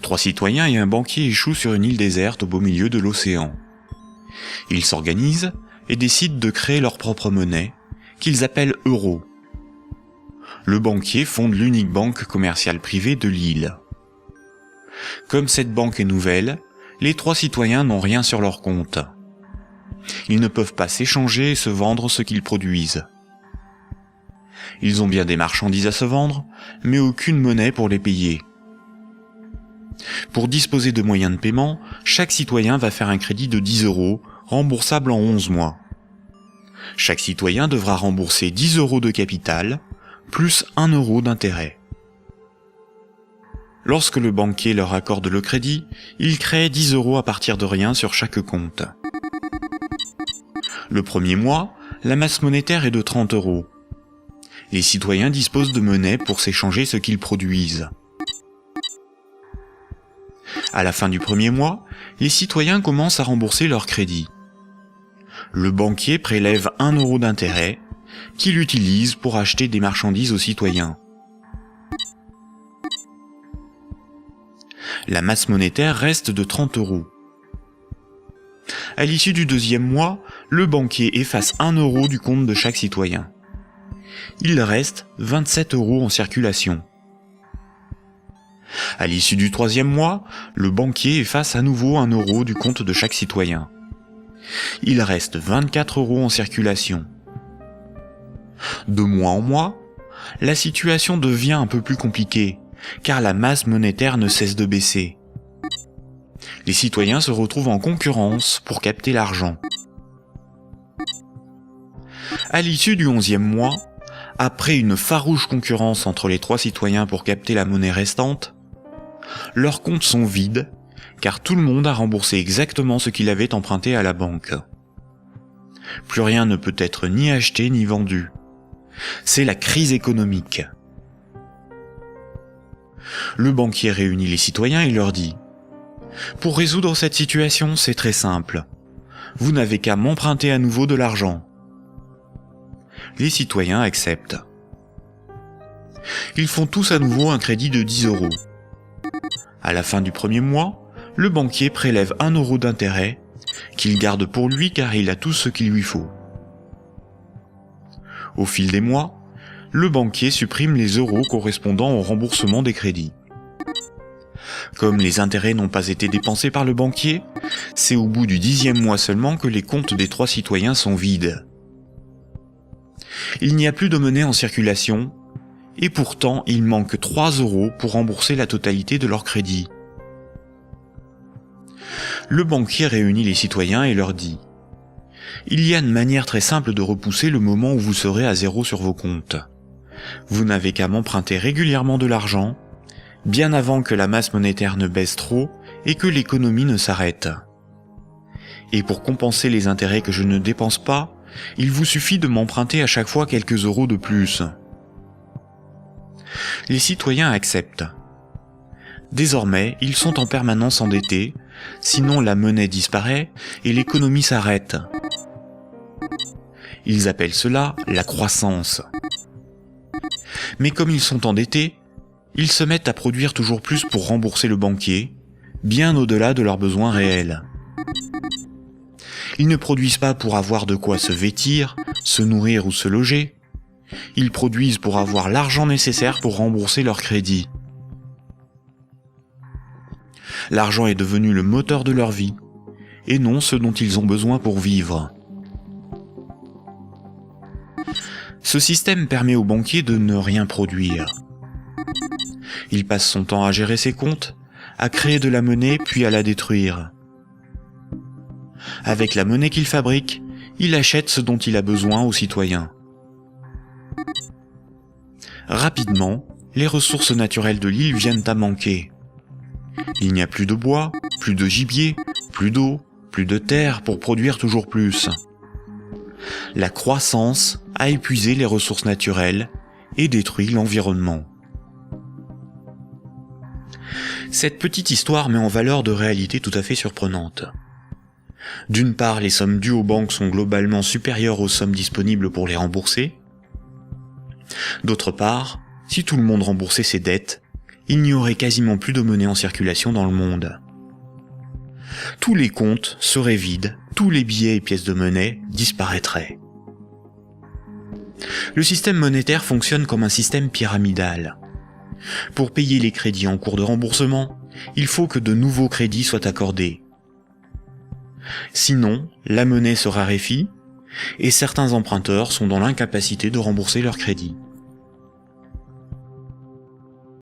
3 citoyens et un banquier échouent sur une île déserte au beau milieu de l'océan. Ils s'organisent et décident de créer leur propre monnaie, qu'ils appellent euro. Le banquier fonde l'unique banque commerciale privée de l'île. Comme cette banque est nouvelle, les 3 citoyens n'ont rien sur leur compte. Ils ne peuvent pas s'échanger et se vendre ce qu'ils produisent. Ils ont bien des marchandises à se vendre, mais aucune monnaie pour les payer. Pour disposer de moyens de paiement, chaque citoyen va faire un crédit de 10 €, remboursable en 11 mois. Chaque citoyen devra rembourser 10 € de capital, plus 1 € d'intérêt. Lorsque le banquier leur accorde le crédit, il crée 10 € à partir de rien sur chaque compte. Le premier mois, la masse monétaire est de 30 €. Les citoyens disposent de monnaie pour s'échanger ce qu'ils produisent. À la fin du premier mois, les citoyens commencent à rembourser leur crédit. Le banquier prélève 1 € d'intérêt, qu'il utilise pour acheter des marchandises aux citoyens. La masse monétaire reste de 30 €. À l'issue du deuxième mois, le banquier efface 1 € du compte de chaque citoyen. Il reste 27 € en circulation. À l'issue du troisième mois, le banquier efface à nouveau 1 € du compte de chaque citoyen. Il reste 24 € en circulation. De mois en mois, la situation devient un peu plus compliquée, car la masse monétaire ne cesse de baisser. Les citoyens se retrouvent en concurrence pour capter l'argent. À l'issue du 11e mois, après une farouche concurrence entre les 3 citoyens pour capter la monnaie restante, leurs comptes sont vides, car tout le monde a remboursé exactement ce qu'il avait emprunté à la banque. Plus rien ne peut être ni acheté ni vendu. C'est la crise économique. Le banquier réunit les citoyens et leur dit « Pour résoudre cette situation, c'est très simple. Vous n'avez qu'à m'emprunter à nouveau de l'argent. » Les citoyens acceptent. Ils font tous à nouveau un crédit de 10 €. À la fin du premier mois, le banquier prélève 1 € d'intérêt, qu'il garde pour lui car il a tout ce qu'il lui faut. Au fil des mois, le banquier supprime les euros correspondant au remboursement des crédits. Comme les intérêts n'ont pas été dépensés par le banquier, c'est au bout du 10e mois seulement que les comptes des 3 citoyens sont vides. Il n'y a plus de monnaie en circulation, et pourtant il manque 3 € pour rembourser la totalité de leur crédit. Le banquier réunit les citoyens et leur dit « Il y a une manière très simple de repousser le moment où vous serez à zéro sur vos comptes. Vous n'avez qu'à m'emprunter régulièrement de l'argent, bien avant que la masse monétaire ne baisse trop et que l'économie ne s'arrête. Et pour compenser les intérêts que je ne dépense pas, il vous suffit de m'emprunter à chaque fois quelques euros de plus. » Les citoyens acceptent. Désormais, ils sont en permanence endettés, sinon la monnaie disparaît et l'économie s'arrête. Ils appellent cela la croissance. Mais comme ils sont endettés, ils se mettent à produire toujours plus pour rembourser le banquier, bien au-delà de leurs besoins réels. Ils ne produisent pas pour avoir de quoi se vêtir, se nourrir ou se loger. Ils produisent pour avoir l'argent nécessaire pour rembourser leur crédit. L'argent est devenu le moteur de leur vie, et non ce dont ils ont besoin pour vivre. Ce système permet au banquier de ne rien produire. Il passe son temps à gérer ses comptes, à créer de la monnaie puis à la détruire. Avec la monnaie qu'il fabrique, il achète ce dont il a besoin aux citoyens. Rapidement, les ressources naturelles de l'île viennent à manquer. Il n'y a plus de bois, plus de gibier, plus d'eau, plus de terre pour produire toujours plus. La croissance a épuisé les ressources naturelles et détruit l'environnement. Cette petite histoire met en valeur de réalités tout à fait surprenantes. D'une part, les sommes dues aux banques sont globalement supérieures aux sommes disponibles pour les rembourser. D'autre part, si tout le monde remboursait ses dettes, il n'y aurait quasiment plus de monnaie en circulation dans le monde. Tous les comptes seraient vides, tous les billets et pièces de monnaie disparaîtraient. Le système monétaire fonctionne comme un système pyramidal. Pour payer les crédits en cours de remboursement, il faut que de nouveaux crédits soient accordés. Sinon, la monnaie se raréfie et certains emprunteurs sont dans l'incapacité de rembourser leurs crédits.